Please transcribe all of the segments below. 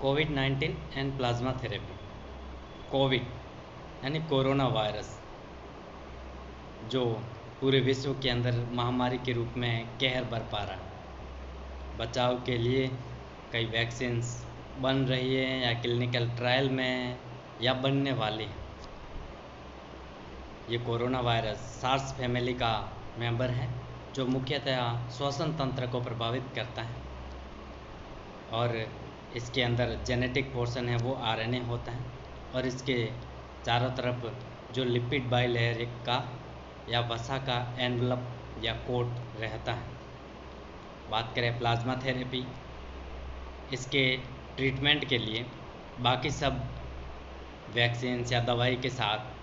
Covid and plasma therapy. Covid यानी corona virus जो पूरे विश्व के अंदर महामारी के रूप में कहर बरपा रहा है। बचाव के लिए कई वैक्सीन्स बन रही है या क्लिनिकल ट्रायल में या बनने वाली है। ये कोरोना वायरस सार्स फैमिली का मेंबर है जो मुख्यतः श्वसन तंत्र को प्रभावित करता है और इसके अंदर जेनेटिक पोर्शन है वो आरएनए होता है और इसके चारों तरफ जो लिपिड बाइलेयर का या वसा का एनवलप या कोट रहता है। बात करें प्लाज्मा थेरेपी, इसके ट्रीटमेंट के लिए बाकी सब वैक्सीन्स या दवाई के साथ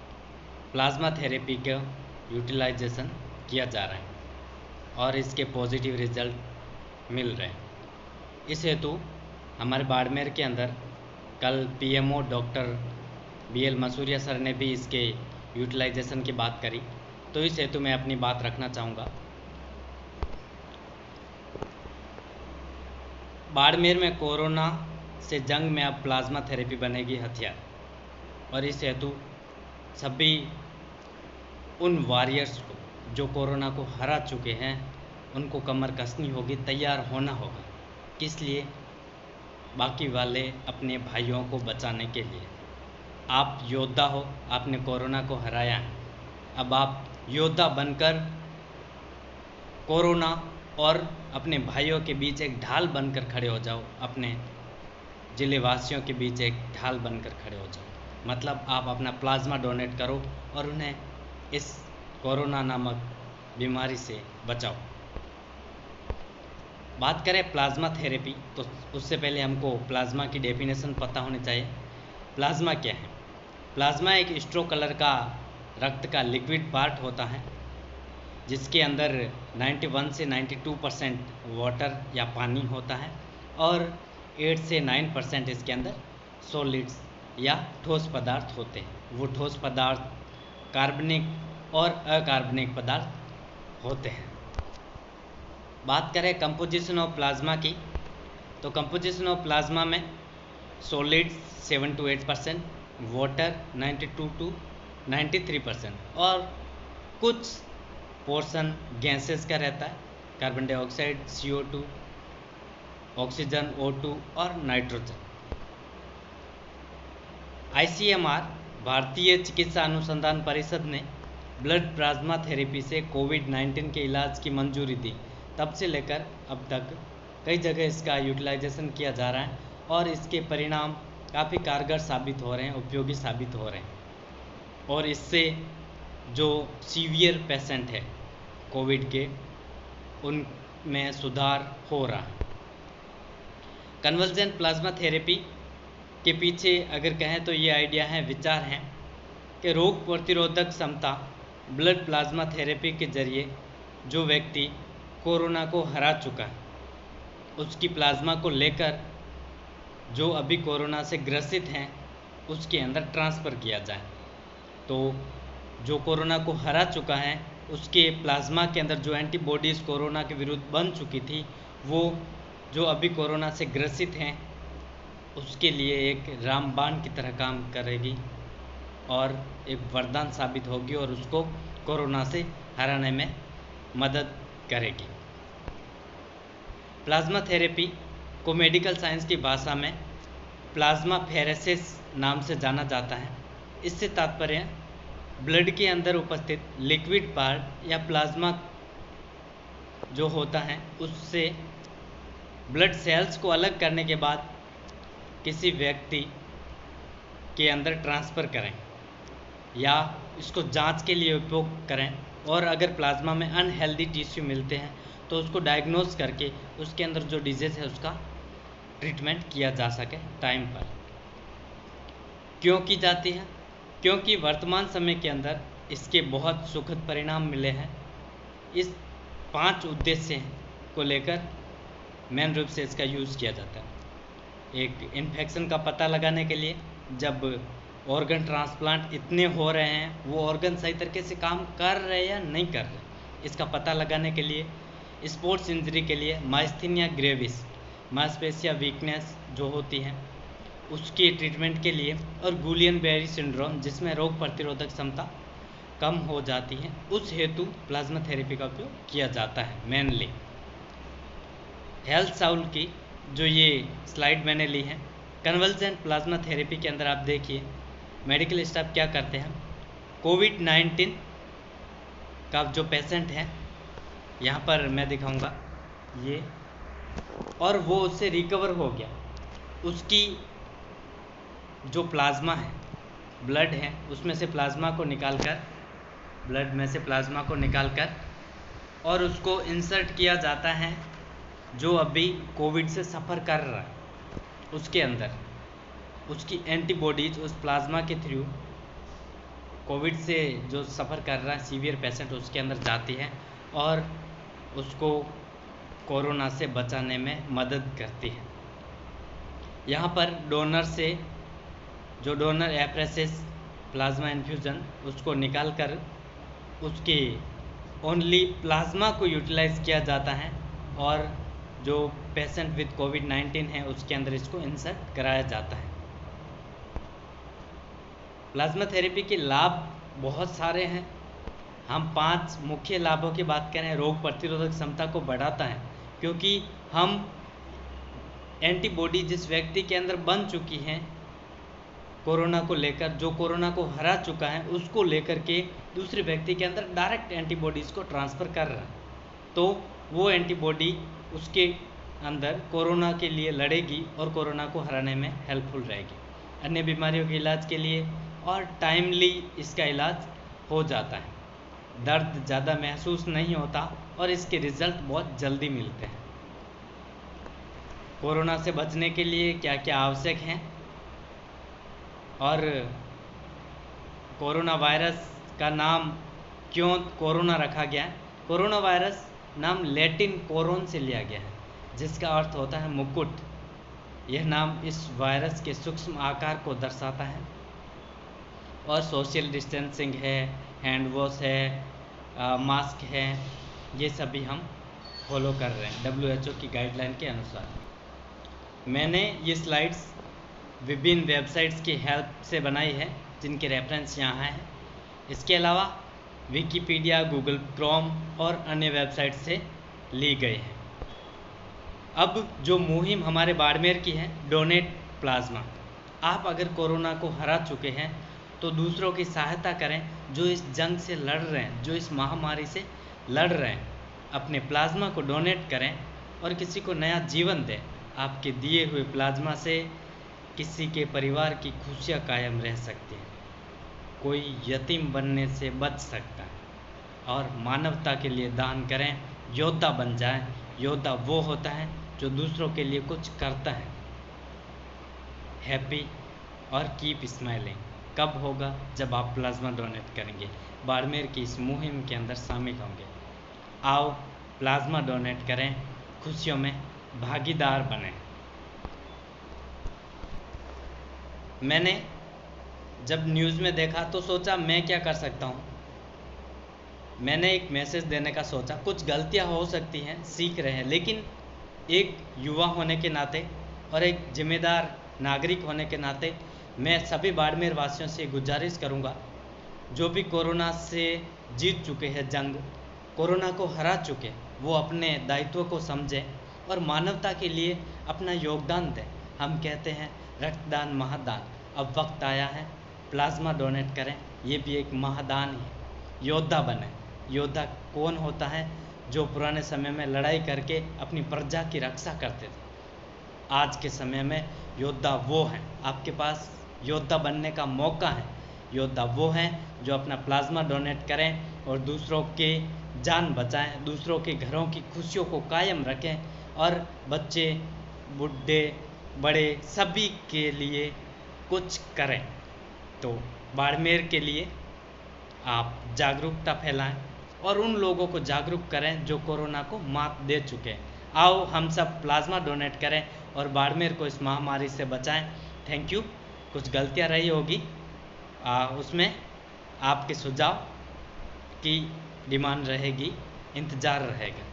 प्लाज्मा थेरेपी का यूटिलाइजेशन किया जा रहा है और इसके पॉजिटिव रिजल्ट मिल रहे हैं। इस हेतु हमारे बाड़मेर के अंदर कल PMO doctor BL Masuria sir ने भी इसके यूटिलाइजेशन की बात करी, तो इस हेतु मैं अपनी बात रखना चाहूँगा। बाड़मेर में कोरोना से जंग में अब प्लाज्मा थेरेपी बनेगी हथियार और इस हेतु सभी उन वॉरियर्स को जो कोरोना को हरा चुके हैं उनको कमर कसनी होगी, तैयार होना होगा। किस लिए? बाकी वाले अपने भाइयों को बचाने के लिए। आप योद्धा हो, आपने कोरोना को हराया है, अब आप योद्धा बनकर कोरोना और अपने भाइयों के बीच एक ढाल बनकर खड़े हो जाओ, अपने जिले वासियों के बीच एक ढाल बनकर खड़े हो जाओ। मतलब आप अपना प्लाज्मा डोनेट करो और उन्हें इस कोरोना नामक बीमारी से बचाओ। बात करें प्लाज्मा थेरेपी, तो उससे पहले हमको प्लाज्मा की डेफिनेशन पता होनी चाहिए। प्लाज्मा क्या है? प्लाज्मा एक स्ट्रो कलर का रक्त का लिक्विड पार्ट होता है जिसके अंदर 91 से 92% वाटर या पानी होता है और 8 से 9% इसके अंदर सॉलिड्स या ठोस पदार्थ होते हैं। वो ठोस पदार्थ कार्बनिक और अकार्बनिक पदार्थ होते हैं। बात करें कंपोजिशन ऑफ प्लाज्मा की, तो कंपोजिशन ऑफ प्लाज्मा में सॉलिड्स 7 to 8%, वाटर 92 to 93% और कुछ पोर्शन गैसेस का रहता है, carbon dioxide, CO2, oxygen O2 और नाइट्रोजन। ICMR भारतीय चिकित्सा अनुसंधान परिषद ने ब्लड प्लाज्मा थेरेपी से कोविड-19 के इलाज की मंजूरी दी। तब से लेकर अब तक कई जगह इसका यूटिलाइजेशन किया जा रहा है और इसके परिणाम काफ़ी कारगर साबित हो रहे हैं, उपयोगी साबित हो रहे हैं और इससे जो सीवियर पेशेंट है कोविड के, उनमें सुधार हो रहा है। कन्वर्जेंट प्लाज्मा थेरेपी के पीछे अगर कहें तो ये आइडिया है, विचार हैं कि रोग प्रतिरोधक क्षमता ब्लड प्लाज्मा थेरेपी के जरिए जो व्यक्ति कोरोना को हरा चुका है उसकी प्लाज्मा को लेकर जो अभी कोरोना से ग्रसित हैं उसके अंदर ट्रांसफ़र किया जाए। तो जो कोरोना को हरा चुका है उसके प्लाज्मा के अंदर जो एंटीबॉडीज़ कोरोना के विरुद्ध बन चुकी थी वो जो अभी कोरोना से ग्रसित हैं उसके लिए एक रामबाण की तरह काम करेगी और एक वरदान साबित होगी और उसको कोरोना से हराने में मदद करेगी। प्लाज्मा थेरेपी को मेडिकल साइंस की भाषा में प्लाज्मा फेरेसिस नाम से जाना जाता है। इससे तात्पर्य ब्लड के अंदर उपस्थित लिक्विड पार्ट या प्लाज्मा जो होता है उससे ब्लड सेल्स को अलग करने के बाद किसी व्यक्ति के अंदर ट्रांसफ़र करें या इसको जांच के लिए उपयोग करें और अगर प्लाज्मा में अनहेल्दी टिश्यू मिलते हैं तो उसको डायग्नोस करके उसके अंदर जो डिजीज़ है उसका ट्रीटमेंट किया जा सके टाइम पर। क्यों की जाती है? क्योंकि वर्तमान समय के अंदर इसके बहुत सुखद परिणाम मिले हैं। इस 5 उद्देश्य को लेकर मेन रूप से इसका यूज़ किया जाता है। एक, इन्फेक्शन का पता लगाने के लिए, जब ऑर्गन ट्रांसप्लांट इतने हो रहे हैं वो ऑर्गन सही तरीके से काम कर रहे या नहीं कर रहे, इसका पता लगाने के लिए। स्पोर्ट्स इंजरी के लिए माइस्थीनिया ग्रेविस, मांसपेशियाँ वीकनेस जो होती हैं उसके ट्रीटमेंट के लिए, और गुलियन बेरी सिंड्रोम जिसमें रोग प्रतिरोधक क्षमता कम हो जाती है, उस हेतु प्लाज्मा थेरेपी का उपयोग किया जाता है मेनली। हेल्थ साउल की जो ये स्लाइड मैंने ली है, कन्वल्जेंट प्लाज्मा थेरेपी के अंदर आप देखिए मेडिकल स्टाफ क्या करते हैं। कोविड-19 का जो पेशेंट है, यहाँ पर मैं दिखाऊंगा ये, और वो उससे रिकवर हो गया, उसकी जो प्लाज्मा है, ब्लड है, उसमें से प्लाज्मा को निकालकर, ब्लड में से प्लाज्मा को निकालकर और उसको इंसर्ट किया जाता है जो अभी कोविड से सफ़र कर रहा है, उसके अंदर उसकी एंटीबॉडीज उस प्लाज्मा के थ्रू कोविड से जो सफ़र कर रहा है सीवियर पेशेंट, उसके अंदर जाती है और उसको कोरोना से बचाने में मदद करती है। यहाँ पर डोनर से जो डोनर एप्रेसिस प्लाज्मा इन्फ्यूज़न उसको निकाल कर उसके ओनली प्लाज्मा को यूटिलाइज़ किया जाता है और जो पेशेंट विद कोविड-19 है उसके अंदर इसको इंसर्ट कराया जाता है। प्लाज्मा थेरेपी के लाभ बहुत सारे हैं। हम 5 मुख्य लाभों की बात करें। रोग प्रतिरोधक क्षमता को बढ़ाता है, क्योंकि हम एंटीबॉडी जिस व्यक्ति के अंदर बन चुकी हैं कोरोना को लेकर, जो कोरोना को हरा चुका है, उसको लेकर के दूसरे व्यक्ति के अंदर डायरेक्ट एंटीबॉडीज़ को ट्रांसफ़र कर रहा है, तो वो एंटीबॉडी उसके अंदर कोरोना के लिए लड़ेगी और कोरोना को हराने में हेल्पफुल रहेगी। अन्य बीमारियों के इलाज के लिए और टाइमली इसका इलाज हो जाता है, दर्द ज़्यादा महसूस नहीं होता और इसके रिज़ल्ट बहुत जल्दी मिलते हैं। कोरोना से बचने के लिए क्या क्या आवश्यक हैं और कोरोना वायरस का नाम क्यों कोरोना रखा गया है। कोरोना वायरस नाम लैटिन कोरोन से लिया गया है, जिसका अर्थ होता है मुकुट। यह नाम इस वायरस के सूक्ष्म आकार को दर्शाता है। और सोशल डिस्टेंसिंग है, हैंड वॉश है, मास्क है, ये सभी हम फॉलो कर रहे हैं WHO की गाइडलाइन के अनुसार। मैंने ये स्लाइड्स विभिन्न वेबसाइट्स की हेल्प से बनाई है, जिनके रेफरेंस यहाँ हैं। इसके अलावा विकिपीडिया, गूगल क्रोम और अन्य वेबसाइट से ली गई है। अब जो मुहिम हमारे बाड़मेर की है, डोनेट प्लाज्मा। आप अगर कोरोना को हरा चुके हैं तो दूसरों की सहायता करें जो इस जंग से लड़ रहे हैं, जो इस महामारी से लड़ रहे हैं। अपने प्लाज्मा को डोनेट करें और किसी को नया जीवन दें। आपके दिए हुए प्लाज्मा से किसी के परिवार की खुशियाँ कायम रह सकती हैं, कोई यतीम बनने से बच सकता है। और मानवता के लिए दान करें, योद्धा बन जाएं। योद्धा वो होता है जो दूसरों के लिए कुछ करता है। हैप्पी और कीप स्माइलिंग कब होगा? जब आप प्लाज्मा डोनेट करेंगे, बाड़मेर की इस मुहिम के अंदर शामिल होंगे। आओ प्लाज्मा डोनेट करें, खुशियों में भागीदार बने। मैंने जब न्यूज़ में देखा तो सोचा मैं क्या कर सकता हूँ। मैंने एक मैसेज देने का सोचा। कुछ गलतियाँ हो सकती हैं, सीख रहे हैं, लेकिन एक युवा होने के नाते और एक जिम्मेदार नागरिक होने के नाते मैं सभी बाड़मेर वासियों से गुजारिश करूंगा, जो भी कोरोना से जीत चुके हैं जंग, कोरोना को हरा चुके, वो अपने दायित्व को समझें और मानवता के लिए अपना योगदान दें। हम कहते हैं रक्तदान महादान। अब वक्त आया है, प्लाज्मा डोनेट करें, ये भी एक महादान है। योद्धा बने। योद्धा कौन होता है? जो पुराने समय में लड़ाई करके अपनी प्रजा की रक्षा करते थे। आज के समय में योद्धा वो हैं। आपके पास योद्धा बनने का मौका है। योद्धा वो हैं जो अपना प्लाज्मा डोनेट करें और दूसरों के जान बचाएं, दूसरों के घरों की खुशियों को कायम रखें और बच्चे, बूढ़े, बड़े सभी के लिए कुछ करें। तो बाड़मेर के लिए आप जागरूकता फैलाएं और उन लोगों को जागरूक करें जो कोरोना को मात दे चुके हैं। आओ हम सब प्लाज्मा डोनेट करें और बाड़मेर को इस महामारी से बचाएं। Thank you. कुछ गलतियां रही होगी, उसमें आपके सुझाव की डिमांड रहेगी, इंतज़ार रहेगा।